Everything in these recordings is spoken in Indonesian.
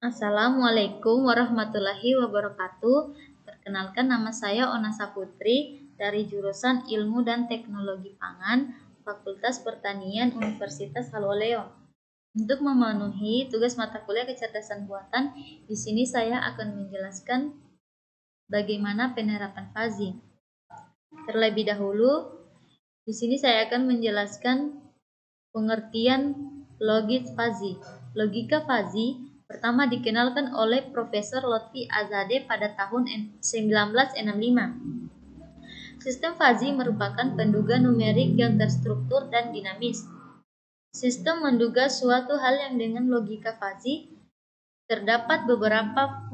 Assalamualaikum warahmatullahi wabarakatuh. Perkenalkan, nama saya Onasa Putri dari jurusan Ilmu dan Teknologi Pangan, Fakultas Pertanian Universitas Haloleo. Untuk memenuhi tugas mata kuliah kecerdasan buatan, di sini saya akan menjelaskan bagaimana penerapan fuzzy. Terlebih dahulu, di sini saya akan menjelaskan pengertian logis fuzzy. Logika fuzzy pertama dikenalkan oleh Profesor Lotfi Azadeh pada tahun 1965. Sistem fuzzy merupakan penduga numerik yang terstruktur dan dinamis. Sistem menduga suatu hal yang dengan logika fuzzy terdapat beberapa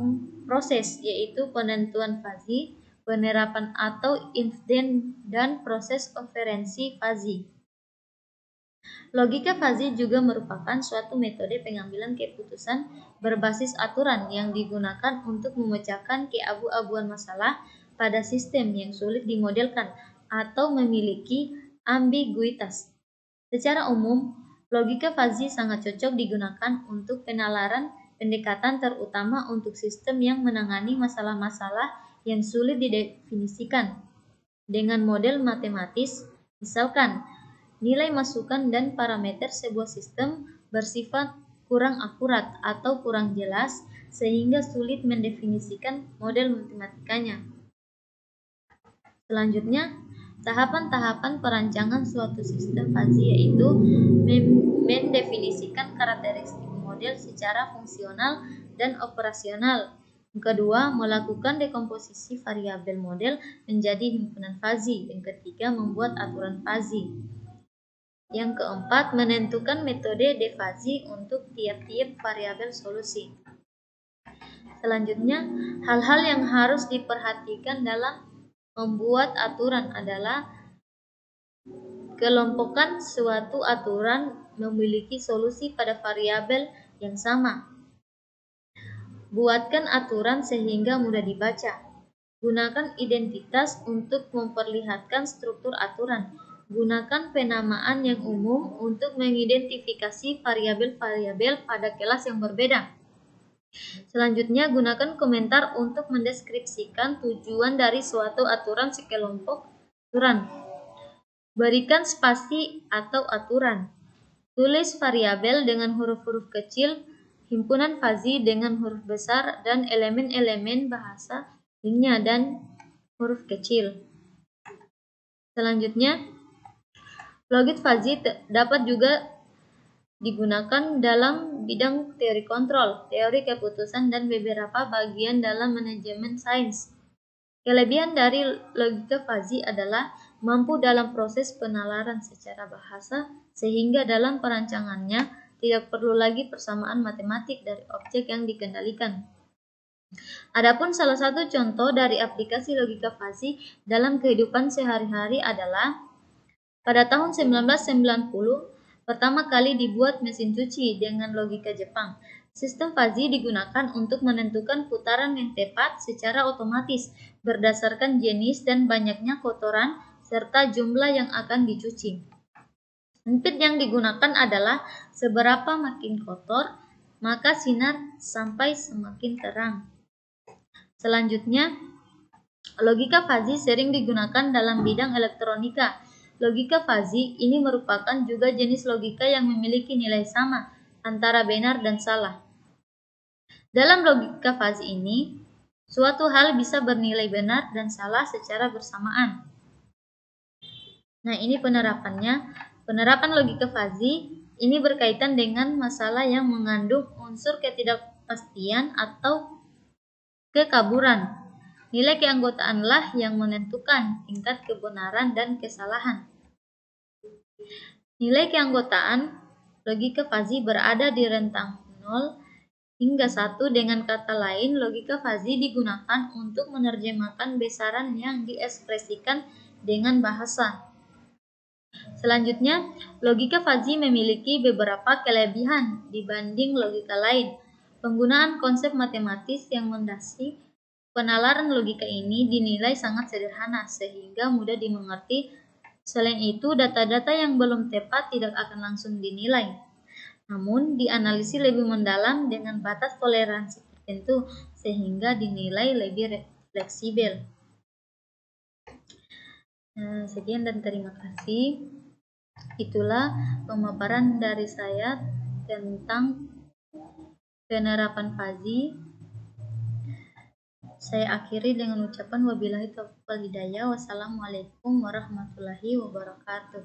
proses, yaitu penentuan fuzzy, penerapan atau if-then, dan proses operansi fuzzy. Logika fuzzy juga merupakan suatu metode pengambilan keputusan berbasis aturan yang digunakan untuk memecahkan keabu-abuan masalah pada sistem yang sulit dimodelkan atau memiliki ambiguitas. Secara umum, logika fuzzy sangat cocok digunakan untuk penalaran pendekatan, terutama untuk sistem yang menangani masalah-masalah yang sulit didefinisikan dengan model matematis. Misalkan, nilai masukan dan parameter sebuah sistem bersifat kurang akurat atau kurang jelas sehingga sulit mendefinisikan model matematikanya. Selanjutnya, tahapan-tahapan perancangan suatu sistem fuzzy yaitu mendefinisikan karakteristik model secara fungsional dan operasional. Yang kedua, melakukan dekomposisi variabel model menjadi himpunan fuzzy. Yang ketiga, membuat aturan fuzzy. Yang keempat, menentukan metode defuzzy untuk tiap-tiap variabel solusi. Selanjutnya, hal-hal yang harus diperhatikan dalam membuat aturan adalah kelompokan suatu aturan memiliki solusi pada variabel yang sama. Buatkan aturan sehingga mudah dibaca. Gunakan identitas untuk memperlihatkan struktur aturan. Gunakan penamaan yang umum untuk mengidentifikasi variabel-variabel pada kelas yang berbeda. Selanjutnya, gunakan komentar untuk mendeskripsikan tujuan dari suatu aturan sekelompok aturan. Berikan spasi atau aturan. Tulis variabel dengan huruf-huruf kecil, himpunan fuzzy dengan huruf besar, dan elemen-elemen bahasa lainnya dan huruf kecil. Selanjutnya, logik fuzzy dapat juga digunakan dalam bidang teori kontrol, teori keputusan, dan beberapa bagian dalam manajemen sains. Kelebihan dari logika fuzzy adalah mampu dalam proses penalaran secara bahasa, sehingga dalam perancangannya tidak perlu lagi persamaan matematik dari objek yang dikendalikan. Adapun salah satu contoh dari aplikasi logika fuzzy dalam kehidupan sehari-hari adalah pada tahun 1990 pertama kali dibuat mesin cuci dengan logika Jepang. Sistem fuzzy digunakan untuk menentukan putaran yang tepat secara otomatis berdasarkan jenis dan banyaknya kotoran serta jumlah yang akan dicuci. Prinsip yang digunakan adalah seberapa makin kotor, maka sinar sampai semakin terang. Selanjutnya, logika fuzzy sering digunakan dalam bidang elektronika. Logika fuzzy ini merupakan juga jenis logika yang memiliki nilai sama antara benar dan salah. Dalam logika fuzzy ini, suatu hal bisa bernilai benar dan salah secara bersamaan. Nah, ini penerapannya. Penerapan logika fuzzy ini berkaitan dengan masalah yang mengandung unsur ketidakpastian atau kekaburan. Nilai keanggotaanlah yang menentukan tingkat kebenaran dan kesalahan. Nilai keanggotaan logika fuzzy berada di rentang 0 hingga 1. Dengan kata lain, logika fuzzy digunakan untuk menerjemahkan besaran yang diekspresikan dengan bahasa. Selanjutnya, logika fuzzy memiliki beberapa kelebihan dibanding logika lain. Penggunaan konsep matematis yang mendasari penalaran logika ini dinilai sangat sederhana sehingga mudah dimengerti. Selain itu, data-data yang belum tepat tidak akan langsung dinilai. namun dianalisis lebih mendalam dengan batas toleransi tertentu sehingga dinilai lebih fleksibel. Sekian dan terima kasih. Itulah pemaparan dari saya tentang penerapan fuzzy. Saya akhiri dengan ucapan wabillahi taufiq wal hidayah. Wassalamualaikum warahmatullahi wabarakatuh.